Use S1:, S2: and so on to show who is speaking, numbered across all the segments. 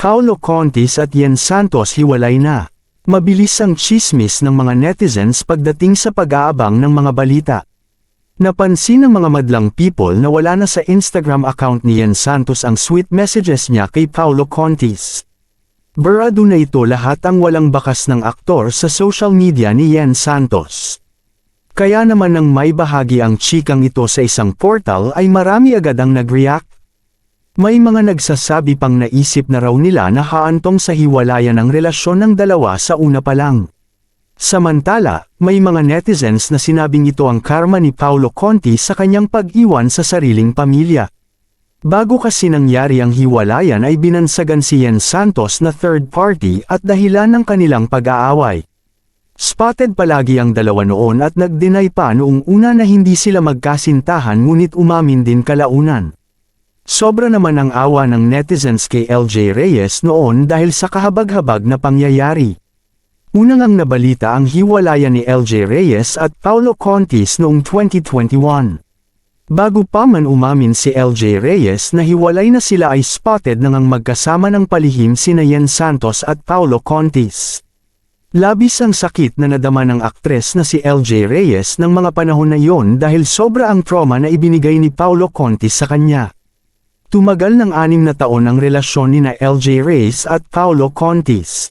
S1: Paulo Contis at Yen Santos hiwalay na. Mabilis ang tsismis ng mga netizens pagdating sa pag-aabang ng mga balita. Napansin ng mga madlang people na wala na sa Instagram account ni Yen Santos ang sweet messages niya kay Paulo Contis. Barado na ito lahat ang walang bakas ng aktor sa social media ni Yen Santos. Kaya naman nang may bahagi ang chikang ito sa isang portal ay marami agad ang nag-react. May mga nagsasabi pang naisip na raw nila na haantong sa hiwalayan ng relasyon ng dalawa sa una pa lang. Samantala, may mga netizens na sinabing ito ang karma ni Paulo Contis sa kanyang pag-iwan sa sariling pamilya. Bago kasi nangyari ang hiwalayan ay binansagan si Yen Santos na third party at dahilan ng kanilang pag-aaway. Spotted palagi ang dalawa noon at nag-deny pa noong una na hindi sila magkasintahan ngunit umamin din kalaunan. Sobra naman ang awa ng netizens kay LJ Reyes noon dahil sa kahabag-habag na pangyayari. Unang ang nabalita ang hiwalayan ni LJ Reyes at Paulo Contis noong 2021. Bago pa man umamin si LJ Reyes na hiwalay na sila ay spotted nang ang magkasama ng palihim sina Yen Santos at Paulo Contis. Labis ang sakit na nadama ng aktres na si LJ Reyes ng mga panahon na yon dahil sobra ang trauma na ibinigay ni Paulo Contis sa kanya. Tumagal ng 6 na taon ang relasyon ni na LJ Reyes at Paulo Contis.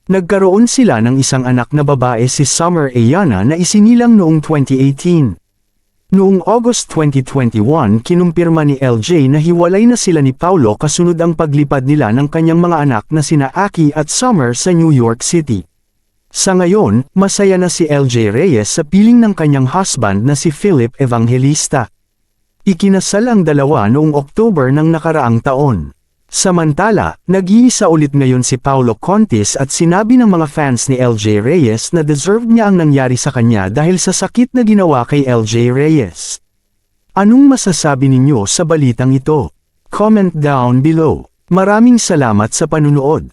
S1: Nagkaroon sila ng isang anak na babae si Summer Ayana na isinilang noong 2018. Noong August 2021 kinumpirma ni LJ na hiwalay na sila ni Paulo kasunod ang paglipad nila ng kanyang mga anak na sina Aki at Summer sa New York City. Sa ngayon, masaya na si LJ Reyes sa piling ng kanyang husband na si Philip Evangelista. Ikinasal ang dalawa noong October ng nakaraang taon. Samantala, nag-iisa ulit ngayon si Paulo Contis at sinabi ng mga fans ni LJ Reyes na deserve niya ang nangyari sa kanya dahil sa sakit na ginawa kay LJ Reyes. Anong masasabi ninyo sa balitang ito? Comment down below. Maraming salamat sa panunood.